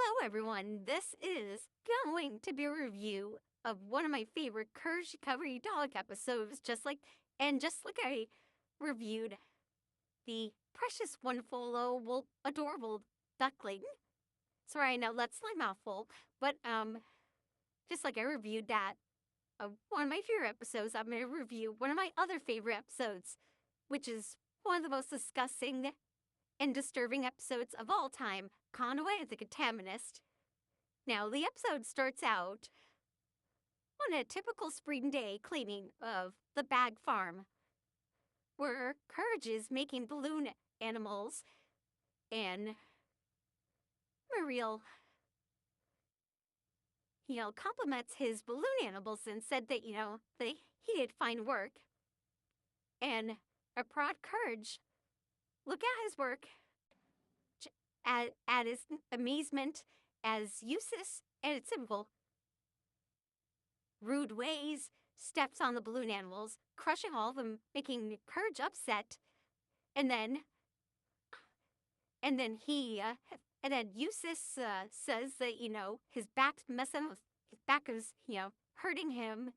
Hello, everyone. This is going to be a review of one of my favorite Courage Recovery Dog episodes, just like I reviewed the precious, wonderful, adorable duckling. Sorry, now that's my mouthful, but just like I reviewed that one of my favorite episodes, I'm going to review one of my other favorite episodes, which is one of the most disgusting and disturbing episodes of all time, Conway the Contaminist. Now, the episode starts out on a typical spring day cleaning of the Bag Farm, where Courage is making balloon animals, and Muriel, compliments his balloon animals and said that, he did fine work. And a proud Courage look at his work at his amazement as useless and simple rude ways, steps on the balloon animals, crushing all of them, making Courage upset. And then Eustace says that, his back's messing with, his back is, hurting him,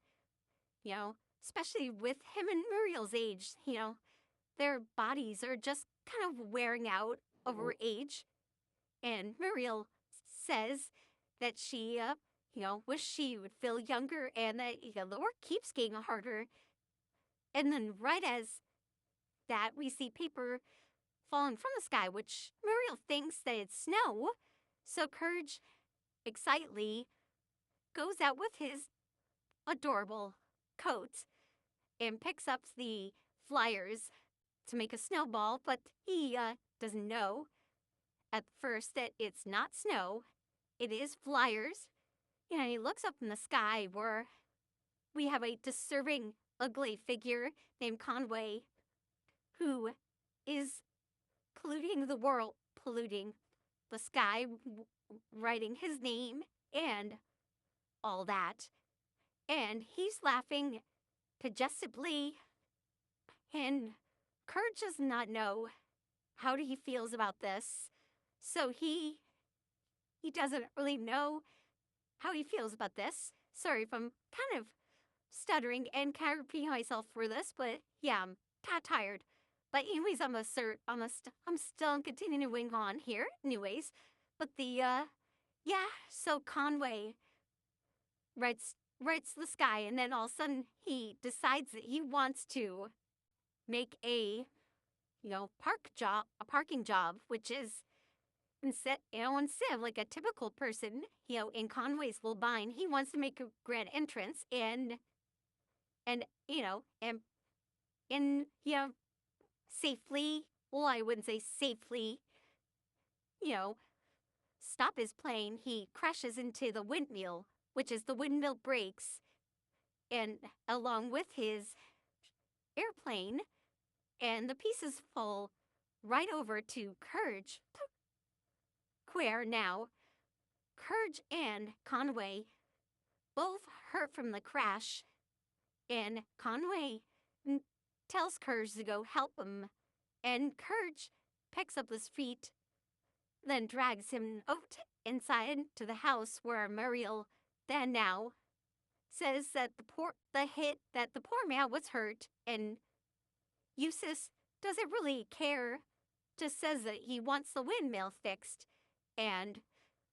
especially with him and Muriel's age, their bodies are just kind of wearing out over age. And Muriel says that she, wish she would feel younger and that the work keeps getting harder. And then right as that, we see paper falling from the sky, which Muriel thinks that it's snow. So Courage excitedly goes out with his adorable coat and picks up the flyers to make a snowball, but he doesn't know at first that it's not snow, it is flyers. And he looks up in the sky where we have a disturbing, ugly figure named Conway who is polluting the world, polluting the sky, writing his name and all that. And he's laughing congestively, and Courage does not know how he feels about this. So he doesn't really know how he feels about this. Sorry if I'm kind of stuttering and kind of repeating myself for this, but yeah, I'm kind of tired. But anyways, I'm still continuing on here. Anyways, but so Conway writes the sky, and then all of a sudden he decides that he wants to make a parking job, which is instead of like a typical person, in Conway's little bind, he wants to make a grand entrance and safely, well, I wouldn't say safely, stop his plane. He crashes into the windmill, which is the windmill breaks, and along with his airplane, and the pieces fall right over to Courage. Where now, Courage and Conway both hurt from the crash, and Conway tells Courage to go help him, and Courage picks up his feet, then drags him out inside to the house where Muriel then now says that the poor man was hurt, and Eustace doesn't really care, just says that he wants the windmill fixed, and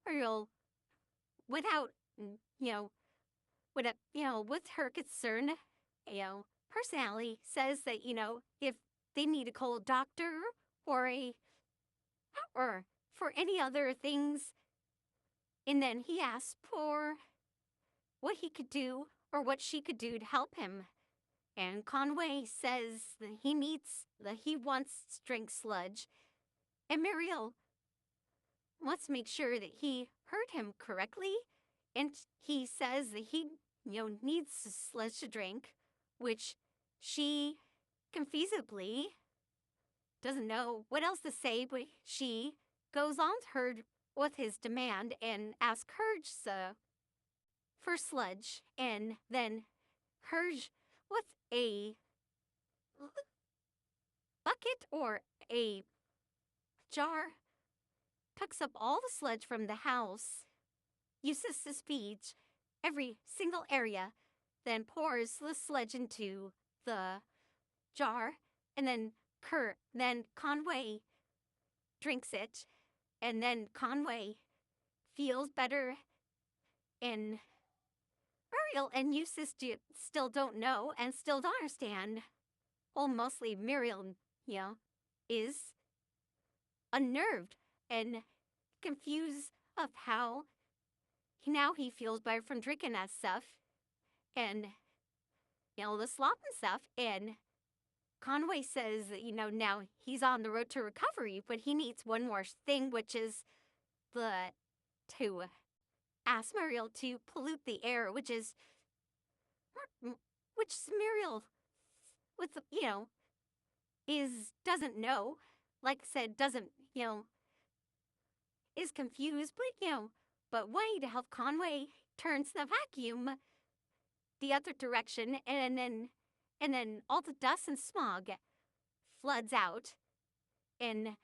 Muriel, without with her concern, personality, says that if they need to call a doctor or for any other things, and then he asks for what he could do or what she could do to help him. And Conway says that he wants strength sludge, and Muriel wants to make sure that he heard him correctly, and he says that he needs sludge to drink, which she confusedly doesn't know what else to say, but she goes on to her with his demand and asks Courage for sludge, and then Courage with a bucket or a jar picks up all the sludge from the house, uses the speech every single area, then pours the sludge into the jar, and then Conway drinks it, and then Conway feels better, and Muriel and Eustace still don't know and still don't understand. Well, mostly Muriel, is unnerved and confused of how now he feels better from drinking that stuff and, the slop and stuff. And Conway says that, now he's on the road to recovery, but he needs one more thing, which is to ask Muriel to pollute the air, which Muriel, with, doesn't know, like I said, doesn't, is confused, but way to help Conway turns the vacuum the other direction, and then all the dust and smog floods out, and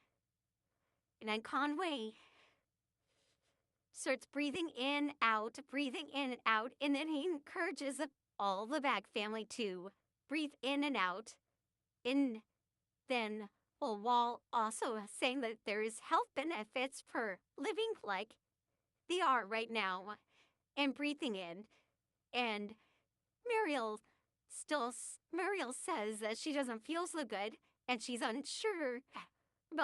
then Conway starts breathing in, out, and then he encourages all the Bag family to breathe in and out, and then, while also saying that there is health benefits for living like they are right now, and breathing in, and Muriel says that she doesn't feel so good, and she's unsure about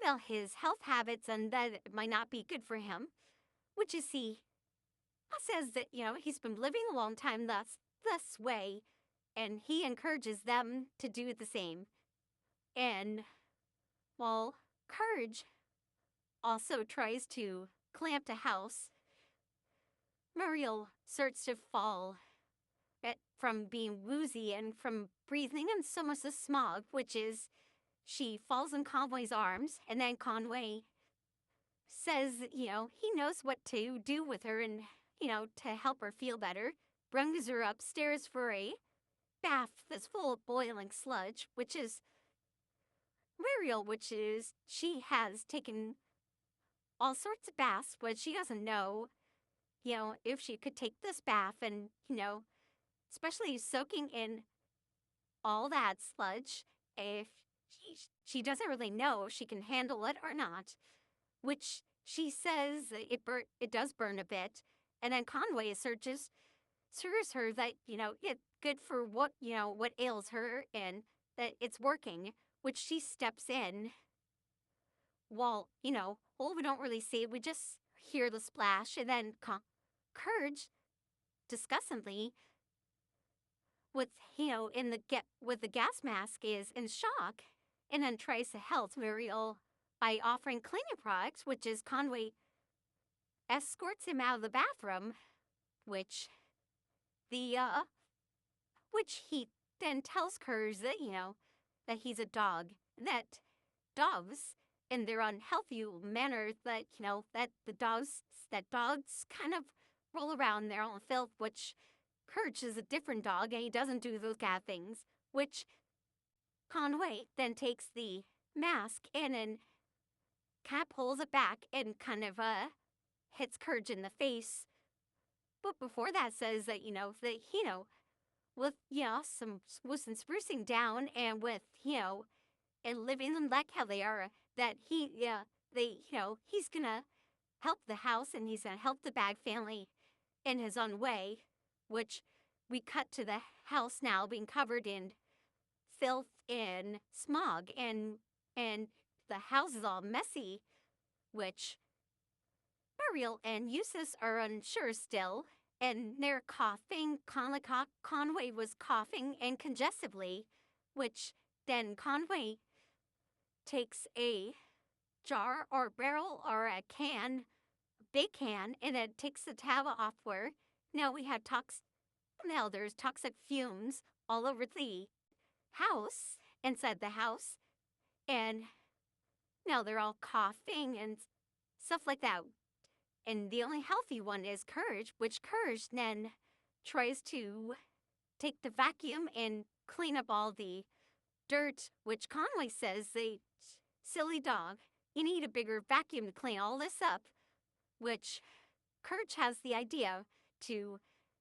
about his health habits, and that it might not be good for him, which is he says that, he's been living a long time this way, and he encourages them to do the same. And while Courage also tries to clamp the house, Muriel starts to fall from being woozy and from breathing in so much of smog, which is she falls in Conway's arms, and then Conway says, he knows what to do with her and, to help her feel better, brings her upstairs for a bath that's full of boiling sludge, which is Muriel, she has taken all sorts of baths, but she doesn't know, if she could take this bath and, especially soaking in all that sludge, if she doesn't really know if she can handle it or not, which she says it does burn a bit. And then Conway assures her that, it's good for what ails her and that it's working, which she steps in. Well, we don't really see it. We just hear the splash, and then Courage, disgustingly, with the gas mask, is in shock, and then tries to help Muriel by offering cleaning products, which is Conway escorts him out of the bathroom, which he then tells Courage that, that he's a dog, that dogs in their unhealthy manner, that, that dogs kind of roll around in their own filth, which Courage is a different dog, and he doesn't do those kind of things, which Conway then takes the mask and then kind of pulls it back and kind of hits Courage in the face. But before that says that, with, some sprucing down and with, and living them like how they are, that he's gonna help the house and he's gonna help the Bag family in his own way, which we cut to the house now being covered in filth and smog, and the house is all messy, which Muriel and Eustace are unsure still, and they're coughing. Conway was coughing and congestively, which then Conway takes a jar or barrel or a big can, and then takes the tab off where now there's toxic fumes all over the house, inside the house, and now they're all coughing and stuff like that. And the only healthy one is Courage, which Courage then tries to take the vacuum and clean up all the dirt, which Conway says, the silly dog, you need a bigger vacuum to clean all this up, which Courage has the idea to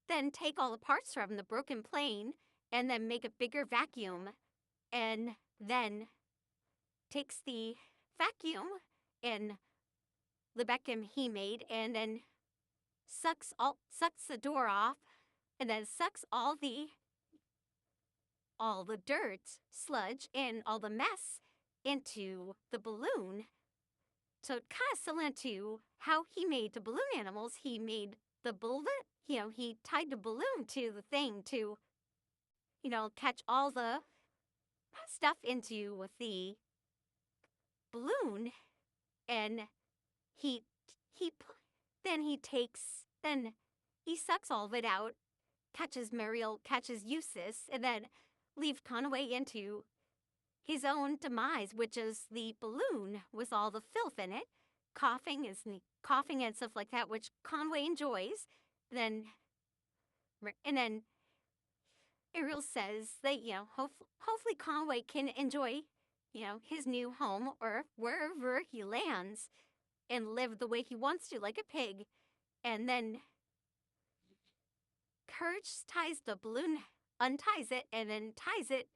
then take all the parts from the broken plane and then make a bigger vacuum, and then takes the vacuum and the vacuum he made and then sucks the door off, and then sucks all the dirt, sludge, and all the mess into the balloon. So kind of similar to how he made the balloon animals. He made the balloon, he tied the balloon to the thing to, catch all the stuff into the balloon, and he he then he sucks all of it out, catches Muriel, catches Eustace, and then leaves Conway into his own demise, which is the balloon with all the filth in it, coughing and stuff like that, which Conway enjoys. And then Ariel says that, hopefully Conway can enjoy, his new home or wherever he lands and live the way he wants to, like a pig. And then Courage ties the balloon, unties it, and then ties it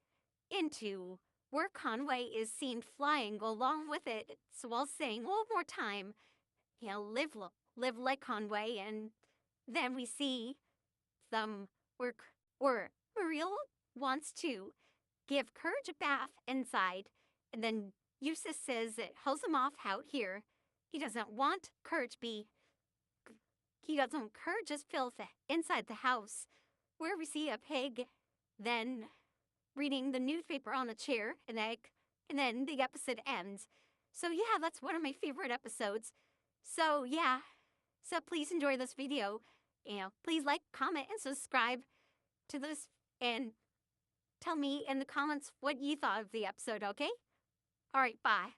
into where Conway is seen flying along with it, so while saying one more time, live like Conway. And then we see them where Muriel wants to give Courage a bath inside, and then Eustace says it holds him off out here. He doesn't want Courage Courage's filth inside the house, where we see a pig then reading the newspaper on a chair, and then the episode ends. So yeah, that's one of my favorite episodes. So yeah, so please enjoy this video. Please like, comment, and subscribe to this, and tell me in the comments what you thought of the episode, okay? All right, bye.